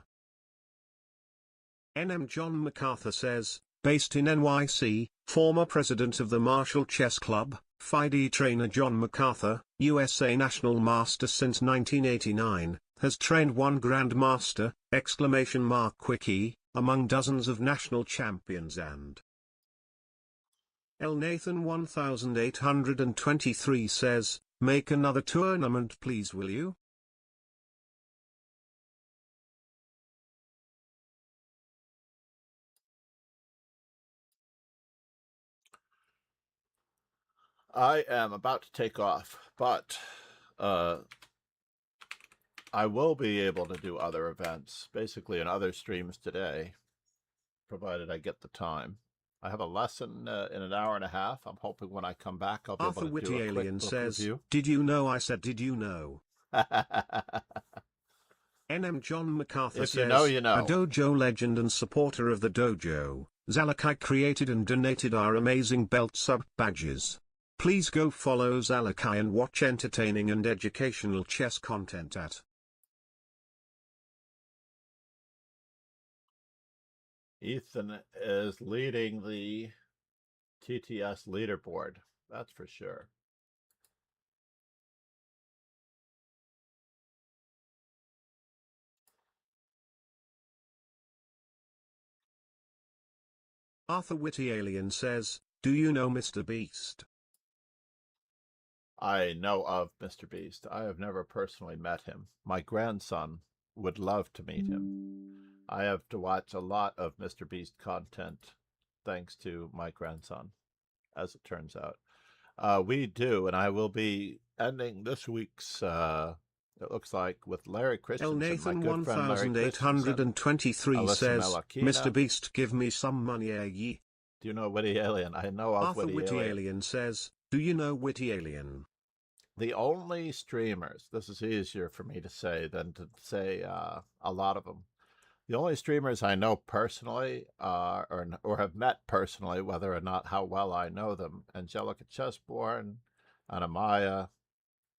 NM John MacArthur says, based in NYC, former president of the Marshall Chess Club, FIDE trainer John MacArthur, USA National Master since 1989, has trained one Grandmaster, Quickie, among dozens of national champions and El Nathan 1823 says, make another tournament please will you? I am about to take off, but I will be able to do other events, basically in other streams today, provided I get the time. I have a lesson in an hour and a half. I'm hoping when I come back, I'll be Arthur able to Witty do a quick Alien book says, review. did you know I said did you know? NM John MacArthur If says, you know, you know. a dojo legend and supporter of the dojo, Zalakai created and donated our amazing belt sub-badges. Please go follow Zalakai and watch entertaining and educational chess content at Ethan is leading the TTS leaderboard, that's for sure. Arthur Witty Alien says, do you know Mr. Beast? I know of Mr. Beast. I have never personally met him. My grandson would love to meet him. I have to watch a lot of Mr. Beast content thanks to my grandson, as it turns out. We do, and I will be ending this week's, it looks like, with Larry Christensen, El Nathan my good friend Larry Christensen. 1823 Alyssa says, Melakina. Mr. Beast give me some money ye. Do you know Witty Alien? I know of Arthur Witty Alien. Alien says, do you know Witty Alien? The only streamers, this is easier for me to say than to say a lot of them. The only streamers I know personally or have met personally, whether or not how well I know them, Angelica Chessborn, Anna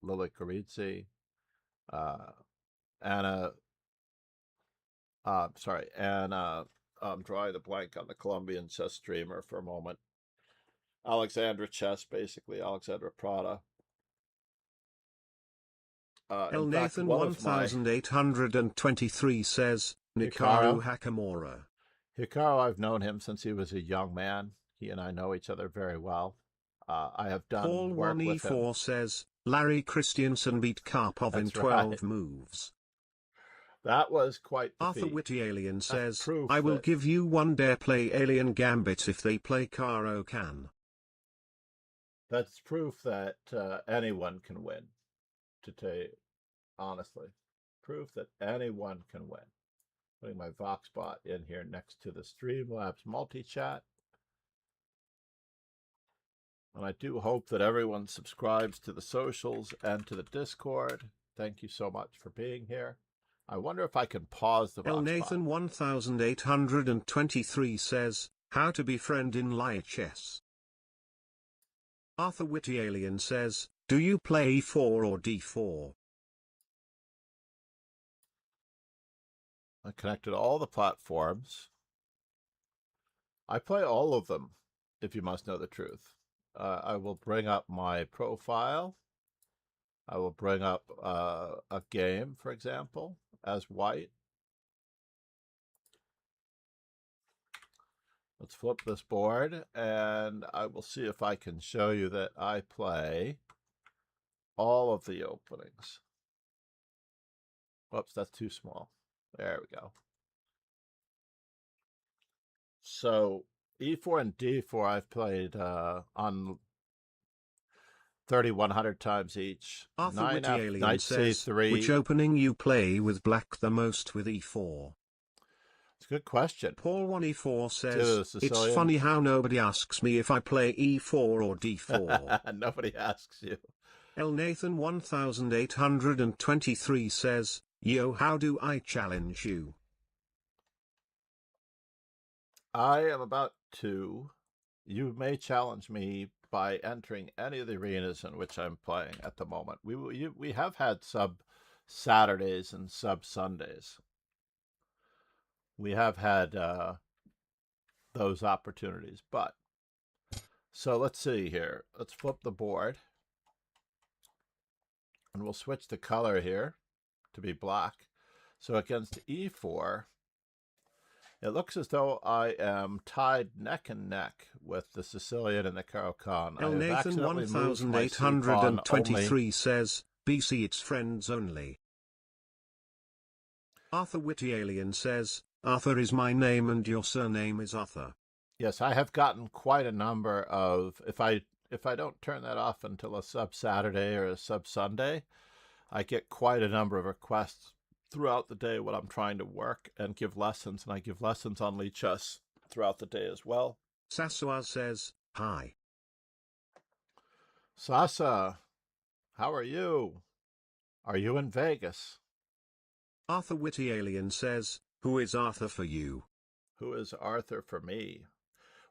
Lily Carizzi, Anna, I'm drawing the blank on the Colombian chess streamer for a moment. Alexandra Chess, basically, Alexandra Prada. El Nathan 1823 says, Hikaru Hakamura. Hikaru, I've known him since he was a young man. He and I know each other very well. I have done Paul work with him. 1E4 says, Larry Christiansen beat Karpov in That's 12 right. moves. That was quite the Arthur feat. Witty Alien says, proof I will that- give you one dare play Alien Gambit if they play Karo Kan. That's proof that anyone can win, to tell you honestly. Proof that anyone can win. Putting my VoxBot in here next to the Streamlabs multi-chat. And I do hope that everyone subscribes to the socials and to the Discord. Thank you so much for being here. I wonder if I can pause the El VoxBot. Nathan 1823 says, how to befriend in live chess. Arthur Witty Alien says, do you play E4 or D4? I connected all the platforms. I play all of them, if you must know the truth. I will bring up my profile. I will bring up a game, for example, as white. Let's flip this board, and I will see if I can show you that I play all of the openings. Whoops, that's too small. There we go. So E4 and D4 I've played on 3,100 times each. Arthur Witty Alien Knight says, C3. which opening you play with black the most with E4? It's a good question. Paul 1E4 says, the it's Sicilian. funny how nobody asks me if I play E4 or D4. Nobody asks you. El Nathan 1823 says, yo, how do I challenge you? I am about to. You may challenge me by entering any of the arenas in which I'm playing at the moment. We have had sub Saturdays and sub Sundays. We have had those opportunities, but so let's see here. Let's flip the board, and we'll switch the color here to be black. So against E4. It looks as though I am tied neck and neck with the Sicilian and the Caro-Kann. El Nathan 1823 says, BC it's friends only. Arthur Witty Alien says, Arthur is my name and your surname is Arthur. Yes, I have gotten quite a number of, if I don't turn that off until a sub Saturday or a sub Sunday, I get quite a number of requests throughout the day when I'm trying to work and give lessons, and I give lessons on Lee Chess throughout the day as well. Sasua says, hi. Sasa, how are you? Are you in Vegas? Arthur Witty Alien says, who is Arthur for you? Who is Arthur for me?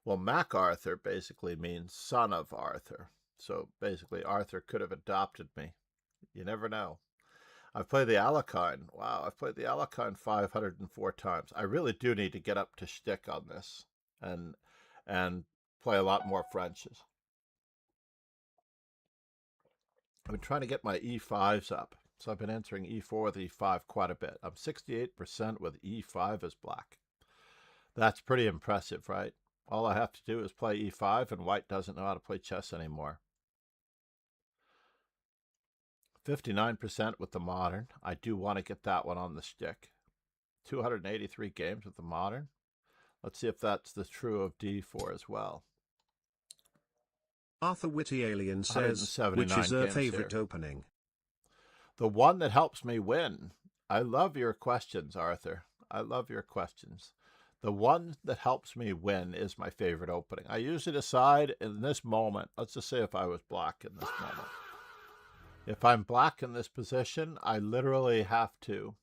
Well, MacArthur basically means son of Arthur. So basically Arthur could have adopted me. You never know. I've played the Alekhine. Wow, I've played the Alekhine 504 times. I really do need to get up to shtick on this and play a lot more Frenches. I've been trying to get my E5s up. So I've been entering E4 with E5 quite a bit. I'm 68% with E5 as black. That's pretty impressive, right? All I have to do is play E5 and white doesn't know how to play chess anymore. 59% with the modern. I do want to get that one on the stick. 283 games with the modern. Let's see if that's the true of D4 as well. Arthur Witty Alien says, which is her favorite opening? The one that helps me win. I love your questions, Arthur. I love your questions. The one that helps me win is my favorite opening. I usually decide in this moment, let's just say if I was black in this moment. If I'm black in this position, I literally have to.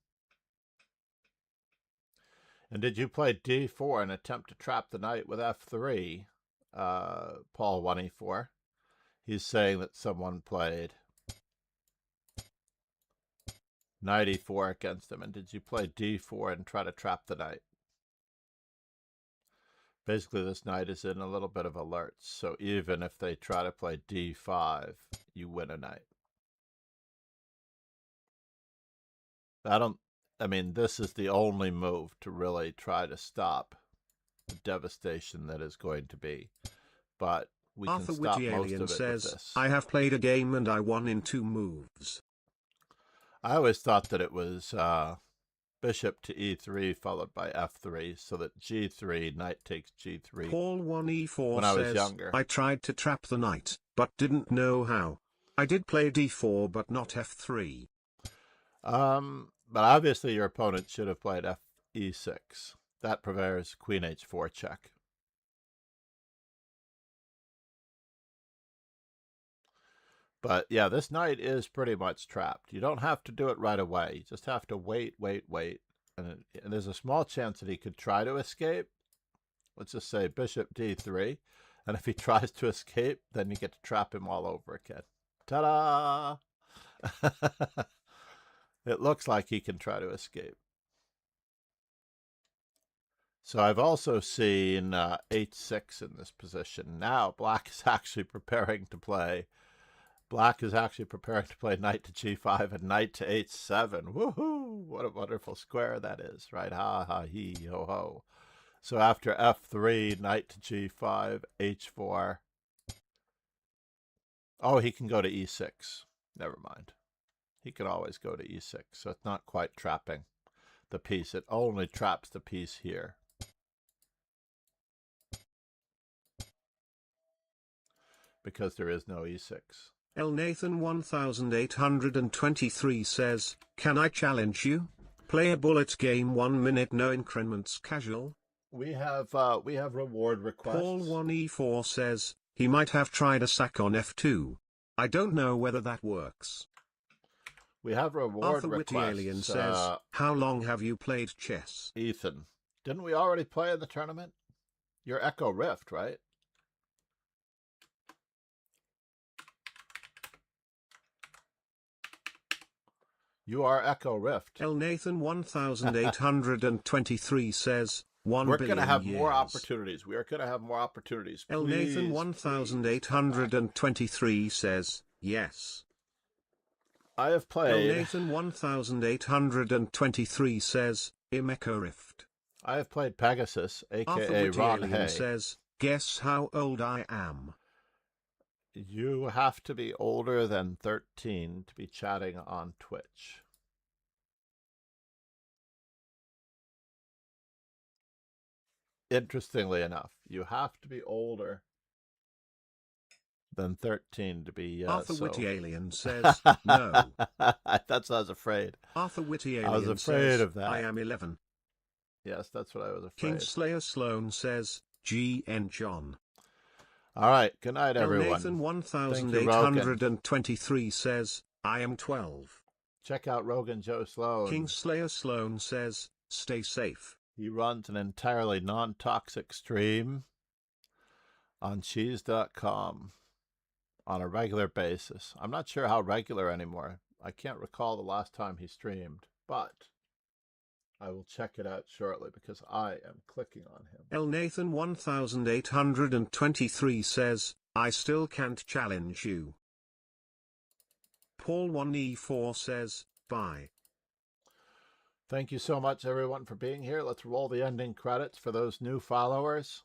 And did you play D4 and attempt to trap the knight with F3? Paul 1E4. He's saying that someone played knight E4 against him. And did you play D4 and try to trap the knight? Basically, this knight is in a little bit of alerts. So even if they try to play D5, you win a knight. I mean, this is the only move to really try to stop the devastation that is going to be. but we Arthur can stop Witty most Alien of it says, with this. I have played a game and I won in 2 moves. I always thought that it was bishop to e3 followed by f3, so that g3, knight takes g3. Paul 1e4 when I was says, younger. I tried to trap the knight, but didn't know how. I did play d4 but not f3. But obviously your opponent should have played fe6. That prepares queen h4 check. But yeah, this knight is pretty much trapped. You don't have to do it right away. You just have to wait. And there's a small chance that he could try to escape. Let's just say bishop d3. And if he tries to escape, then you get to trap him all over again. Ta-da! It looks like he can try to escape. So I've also seen h6 in this position. Now black is actually preparing to play knight to g5 and knight to h7. Woohoo! What a wonderful square that is, right? Ha ha he ho ho. So after f3, knight to g5, h4. Oh, he can go to e6. Never mind. He can always go to e6, so it's not quite trapping the piece. It only traps the piece here. Because there is no e6. El Nathan 1823 says, can I challenge you? Play a bullet game 1 minute, no increments, casual. We have reward requests. Paul 1e4 says, he might have tried a sack on f2. I don't know whether that works. We have reward Arthur requests. Witty Alien says, how long have you played chess? Ethan, didn't we already play in the tournament? You're Echo Rift, right? You are Echo Rift. El Nathan 1823 says, 1 We're billion going to have years. more opportunities. We are going to have more opportunities. El Nathan 1823 says, yes. I have played. El Nathan 1823 says, Echo Rift. I have played Pegasus, Arthur aka Witty Ron Alien Hay. says, guess how old I am. You have to be older than 13 to be chatting on Twitch. Interestingly enough, you have to be older than 13 to be Arthur so. Witty Alien says, no. That's what I was afraid. After Witty Alien I was afraid says, of that. I am 11. Yes, that's what I was afraid. Kingslayer Sloan says, GN John. All right, good night, El everyone. Nathan Thank you, Rogan. 1823 says, I am 12. Check out Rogan Joe Sloan. Kingslayer Sloan says, stay safe. He runs an entirely non-toxic stream on cheese.com on a regular basis. I'm not sure how regular anymore. I can't recall the last time he streamed, but I will check it out shortly because I am clicking on him. El Nathan 1823 says, I still can't challenge you. Paul 1e4 says, bye. Thank you so much, everyone, for being here. Let's roll the ending credits for those new followers.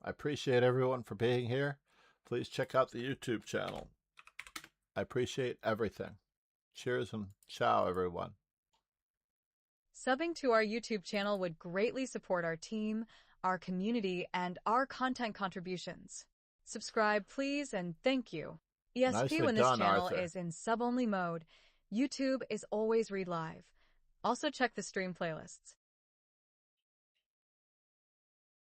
I appreciate everyone for being here. Please check out the YouTube channel. I appreciate everything. Cheers and ciao, everyone. Subbing to our YouTube channel would greatly support our team, our community, and our content contributions. Subscribe, please, and thank you. ESP Nicely when this done, channel Arthur. is in sub-only mode. YouTube is always read live. Also check the stream playlists.